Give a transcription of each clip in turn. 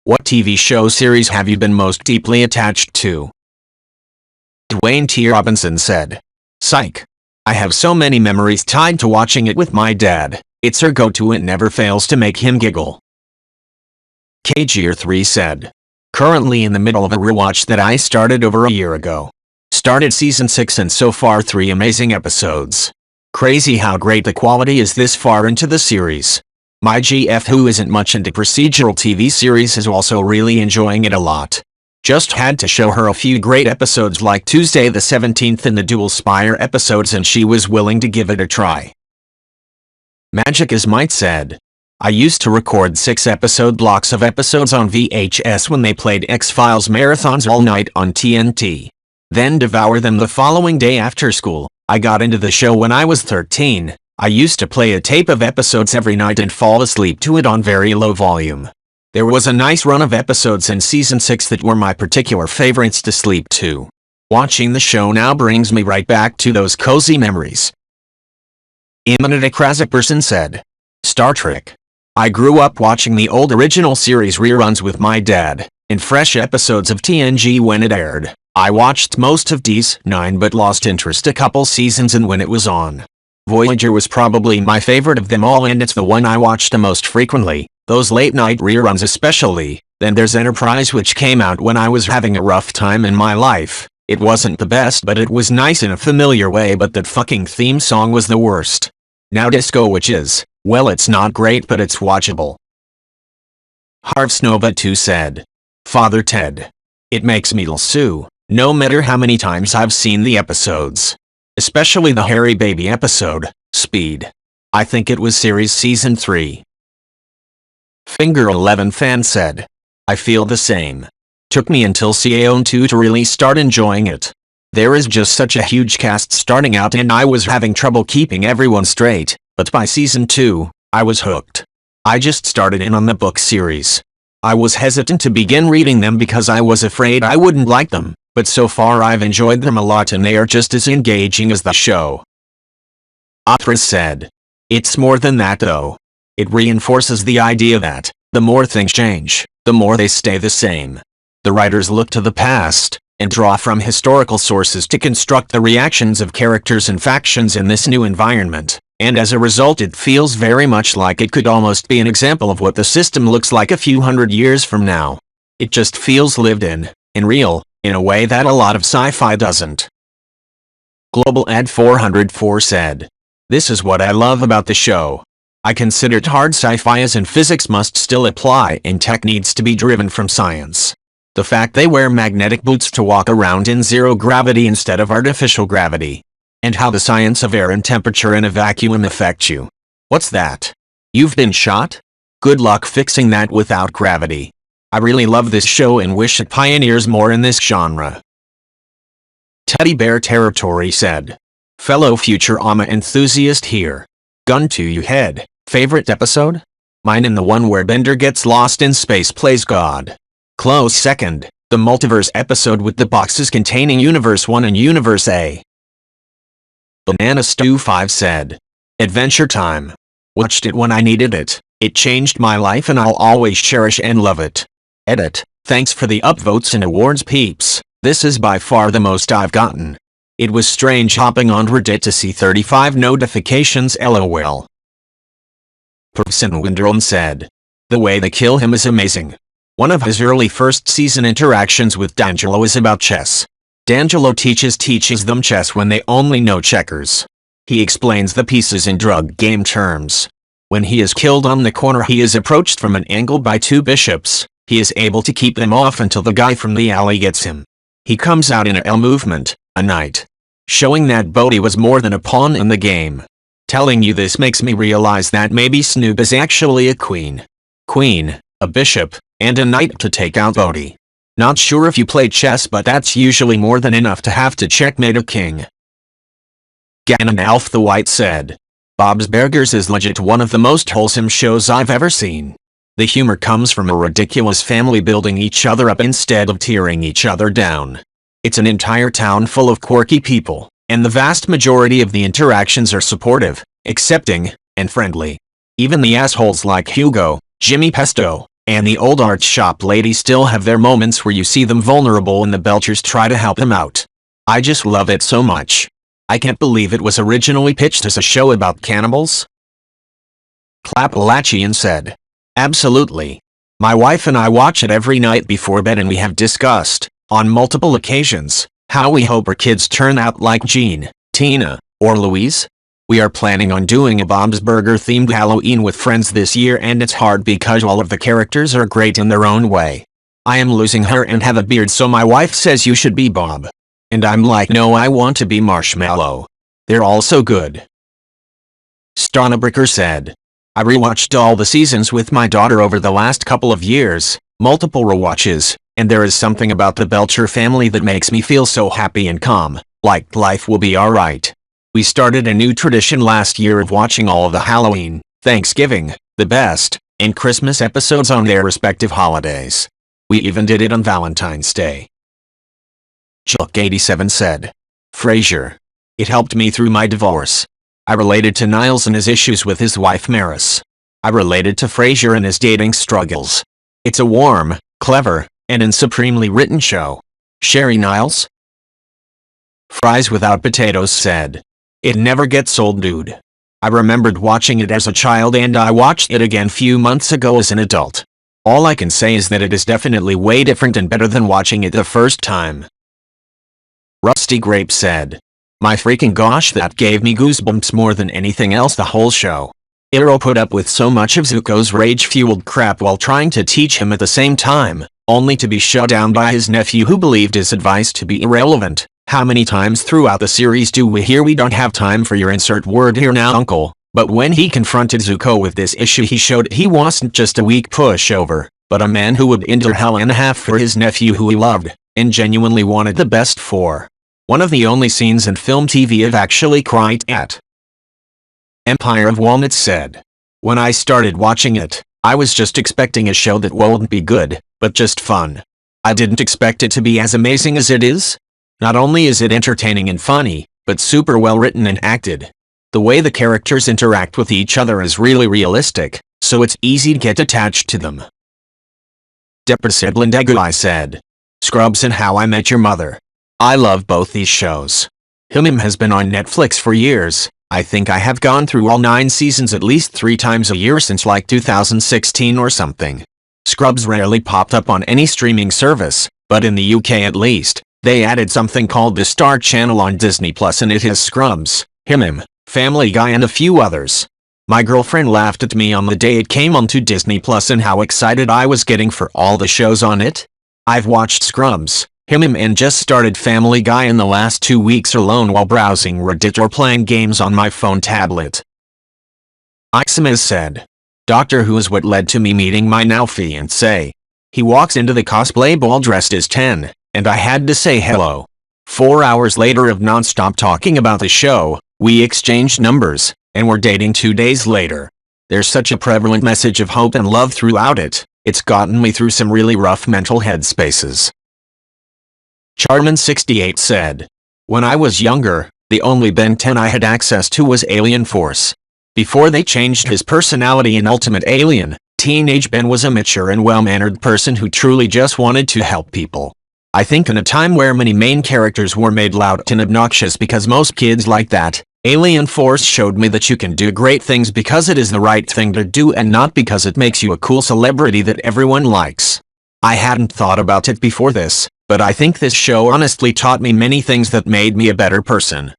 What TV show series have you been most deeply attached to? Dwayne T. Robinson said, "Psych. I have so many memories tied to watching it with my dad. It's her go-to and never fails to make him giggle." KGR3 said, "Currently in the middle of a rewatch that I started over a year ago. Started season 6 and so far 3 amazing episodes. Crazy how great the quality is this far into the series. My GF who isn't much into procedural TV series is also really enjoying it a lot. Just had to show her a few great episodes like Tuesday the 17th and the Dual Spire episodes and she was willing to give it a try." Magic as Might said, "I used to record 6-episode blocks of episodes on VHS when they played X-Files marathons all night on TNT. Then devour them the following day after school. I got into the show when I was 13. I used to play a tape of episodes every night and fall asleep to it on very low volume. There was a nice run of episodes in season 6 that were my particular favorites to sleep to. Watching the show now brings me right back to those cozy memories." Imanita Krasaperson said, "Star Trek. I grew up watching the old original series reruns with my dad, and fresh episodes of TNG when it aired. I watched most of DS9 but lost interest a couple seasons in when it was on. Voyager was probably my favorite of them all and it's the one I watched the most frequently, those late night reruns especially. Then there's Enterprise which came out when I was having a rough time in my life. It wasn't the best but it was nice in a familiar way, but that fucking theme song was the worst. Now Disco which is, well, it's not great but it's watchable." Harvsnova 2 said, "Father Ted. It makes me sue, no matter how many times I've seen the episodes. Especially the Harry Baby episode, Speed. I think it was series season 3. Finger 11 fan said, "I feel the same. Took me until Season 2 to really start enjoying it. There is just such a huge cast starting out and I was having trouble keeping everyone straight, but by season 2, I was hooked. I just started in on the book series. I was hesitant to begin reading them because I was afraid I wouldn't like them, but so far I've enjoyed them a lot and they are just as engaging as the show." Athras said, "It's more than that though. It reinforces the idea that, the more things change, the more they stay the same. The writers look to the past, and draw from historical sources to construct the reactions of characters and factions in this new environment, and as a result it feels very much like it could almost be an example of what the system looks like a few hundred years from now. It just feels lived in real, in a way that a lot of sci-fi doesn't." Global Ad 404 said, "This is what I love about the show. I considered hard sci-fi as in physics must still apply and tech needs to be driven from science. The fact they wear magnetic boots to walk around in zero gravity instead of artificial gravity. And how the science of air and temperature in a vacuum affect you. What's that? You've been shot? Good luck fixing that without gravity. I really love this show and wish it pioneers more in this genre." Teddy Bear Territory said, "Fellow Futurama enthusiast here. Gun to your head, favorite episode? Mine in the one where Bender gets lost in space plays God. Close second, the multiverse episode with the boxes containing Universe 1 and Universe A." Banana Stew 5 said, "Adventure Time. Watched it when I needed it. It changed my life and I'll always cherish and love it. Edit, thanks for the upvotes and awards peeps. This is by far the most I've gotten. It was strange hopping on Reddit to see 35 notifications lol." Person Windron said, "The way they kill him is amazing. One of his early first season interactions with D'Angelo is about chess. D'Angelo teaches them chess when they only know checkers. He explains the pieces in drug game terms. When he is killed on the corner he is approached from an angle by 2 bishops. He is able to keep them off until the guy from the alley gets him. He comes out in a L movement, a knight. Showing that Bodhi was more than a pawn in the game. Telling you this makes me realize that maybe Snoop is actually a queen. Queen, a bishop, and a knight to take out Bodhi. Not sure if you play chess but that's usually more than enough to have to checkmate a king." Ganon Alf the White said, "Bob's Burgers is legit one of the most wholesome shows I've ever seen. The humor comes from a ridiculous family building each other up instead of tearing each other down. It's an entire town full of quirky people, and the vast majority of the interactions are supportive, accepting, and friendly. Even the assholes like Hugo, Jimmy Pesto, and the old art shop ladies still have their moments where you see them vulnerable and the Belchers try to help them out. I just love it so much. I can't believe it was originally pitched as a show about cannibals. Clapalachian said, "Absolutely. My wife and I watch it every night before bed, and we have discussed, on multiple occasions, how we hope our kids turn out like Jean, Tina, or Louise. We are planning on doing a Bob's Burger themed Halloween with friends this year, and it's hard because all of the characters are great in their own way. I am losing hair and have a beard, so my wife says you should be Bob. And I'm like, no, I want to be Marshmallow. They're all so good." Stonebricker said, "I rewatched all the seasons with my daughter over the last couple of years, multiple rewatches, and there is something about the Belcher family that makes me feel so happy and calm, like life will be alright. We started a new tradition last year of watching all of the Halloween, Thanksgiving, The Best, and Christmas episodes on their respective holidays. We even did it on Valentine's Day." Chuck87 said, "Frasier. It helped me through my divorce. I related to Niles and his issues with his wife Maris. I related to Frasier and his dating struggles. It's a warm, clever, and supremely written show. Sherry Niles?" Fries Without Potatoes said, "It never gets old, dude. I remembered watching it as a child, and I watched it again few months ago as an adult. All I can say is that it is definitely way different and better than watching it the first time." Rusty Grape said, "My freaking gosh, that gave me goosebumps more than anything else the whole show. Iroh put up with so much of Zuko's rage-fueled crap while trying to teach him at the same time, only to be shut down by his nephew who believed his advice to be irrelevant. How many times throughout the series do we hear 'we don't have time for your insert word here now, uncle'? But when he confronted Zuko with this issue, he showed he wasn't just a weak pushover, but a man who would endure hell and a half for his nephew who he loved, and genuinely wanted the best for. One of the only scenes in film TV I've actually cried at." Empire of Walnuts said, "When I started watching it, I was just expecting a show that wouldn't be good, but just fun. I didn't expect it to be as amazing as it is. Not only is it entertaining and funny, but super well written and acted. The way the characters interact with each other is really realistic, so it's easy to get attached to them." Depressiblendeguy said, "Scrubs and How I Met Your Mother. I love both these shows. Him has been on Netflix for years. I think I have gone through all 9 seasons at least 3 times a year since like 2016 or something. Scrubs rarely popped up on any streaming service, but in the UK at least, they added something called the Star Channel on Disney Plus, and it has Scrubs, Him, Family Guy, and a few others. My girlfriend laughed at me on the day it came onto Disney Plus and how excited I was getting for all the shows on it. I've watched Scrubs, Him, and just started Family Guy in the last 2 weeks alone while browsing Reddit or playing games on my phone tablet." Ixamiz said, "Doctor Who is what led to me meeting my now fiancé. He walks into the cosplay ball dressed as 10, and I had to say hello. 4 hours later of non-stop talking about the show, we exchanged numbers, and we're dating 2 days later. There's such a prevalent message of hope and love throughout it. It's gotten me through some really rough mental headspaces." Charmin68 said, "When I was younger, the only Ben 10 I had access to was Alien Force. Before they changed his personality in Ultimate Alien, teenage Ben was a mature and well-mannered person who truly just wanted to help people. I think in a time where many main characters were made loud and obnoxious because most kids like that, Alien Force showed me that you can do great things because it is the right thing to do and not because it makes you a cool celebrity that everyone likes. I hadn't thought about it before this, but I think this show honestly taught me many things that made me a better person."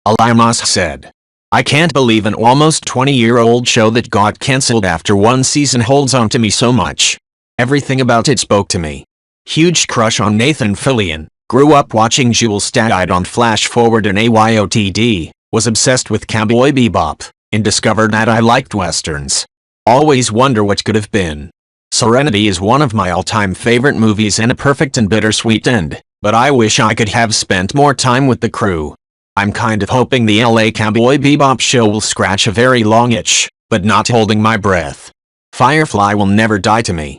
Alimas said, "I can't believe an almost 20-year-old show that got cancelled after 1 season holds on to me so much. Everything about it spoke to me. Huge crush on Nathan Fillion, grew up watching Jules Stagide on Flash Forward and AYOTD, was obsessed with Cowboy Bebop, and discovered that I liked westerns. Always wonder what could have been. Serenity is one of my all-time favorite movies and a perfect and bittersweet end, but I wish I could have spent more time with the crew. I'm kind of hoping the LA Cowboy Bebop show will scratch a very long itch, but not holding my breath. Firefly will never die to me."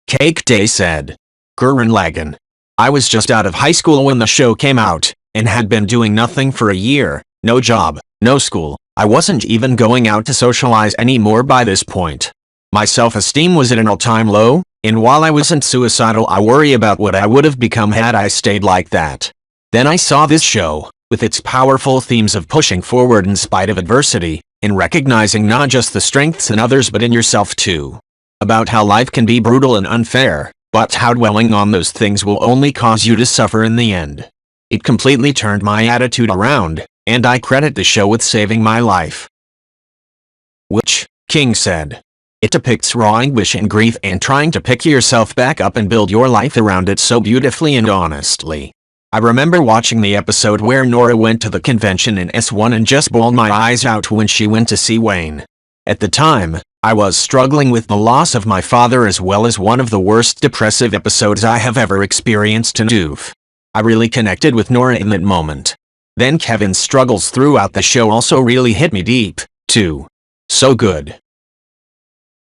Cake Day said, "Gurren Lagann. I was just out of high school when the show came out, and had been doing nothing for a year, no job, no school. I wasn't even going out to socialize anymore by this point. My self-esteem was at an all-time low, and while I wasn't suicidal, I worry about what I would have become had I stayed like that. Then I saw this show, with its powerful themes of pushing forward in spite of adversity, and recognizing not just the strengths in others but in yourself too. About how life can be brutal and unfair, but how dwelling on those things will only cause you to suffer in the end. It completely turned my attitude around, and I credit the show with saving my life. Which, King said. It depicts raw anguish and grief and trying to pick yourself back up and build your life around it so beautifully and honestly. I remember watching the episode where Nora went to the convention in S1 and just bawled my eyes out when she went to see Wayne. At the time, I was struggling with the loss of my father as well as one of the worst depressive episodes I have ever experienced in Doof. I really connected with Nora in that moment. Then Kevin's struggles throughout the show also really hit me deep, too. So good.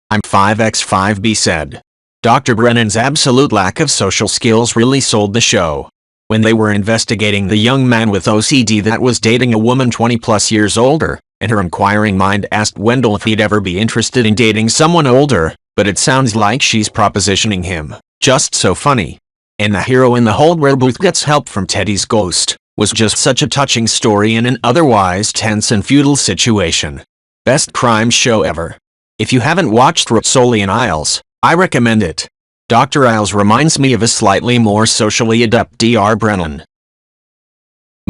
I'm 5x5B said. Dr. Brennan's absolute lack of social skills really sold the show. When they were investigating the young man with OCD that was dating a woman 20 plus years older, and her inquiring mind asked Wendell if he'd ever be interested in dating someone older, but it sounds like she's propositioning him. Just so funny. And the hero in the hold where Booth gets help from Teddy's ghost, was just such a touching story in an otherwise tense and futile situation. Best crime show ever. If you haven't watched Rizzoli and Isles, I recommend it. Dr. Isles reminds me of a slightly more socially adept Dr. Brennan.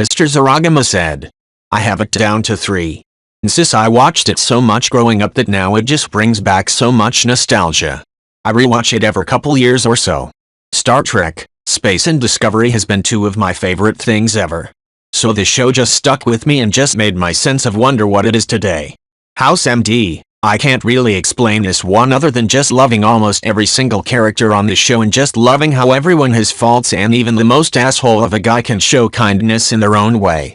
Mr. Zaragama said. I have it down to 3. And sis, I watched it so much growing up that now it just brings back so much nostalgia. I rewatch it every couple years or so. Star Trek, space and Discovery has been 2 of my favorite things ever. So the show just stuck with me and just made my sense of wonder what it is today. House MD. I can't really explain this one other than just loving almost every single character on the show and just loving how everyone has faults and even the most asshole of a guy can show kindness in their own way.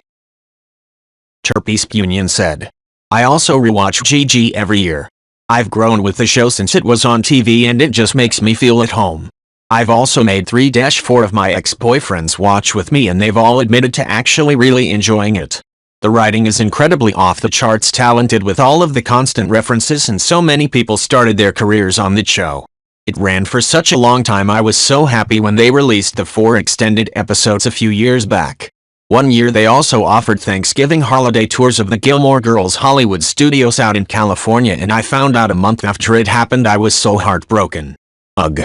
Terpeast Union said. I also rewatch GG every year. I've grown with the show since it was on TV and it just makes me feel at home. I've also made 3-4 of my ex-boyfriends watch with me and they've all admitted to actually really enjoying it. The writing is incredibly off the charts talented with all of the constant references and so many people started their careers on the show. It ran for such a long time. I was so happy when they released the 4 extended episodes a few years back. One year they also offered Thanksgiving holiday tours of the Gilmore Girls Hollywood studios out in California and I found out a month after it happened. I was so heartbroken. Ugh.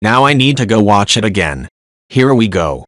Now I need to go watch it again. Here we go.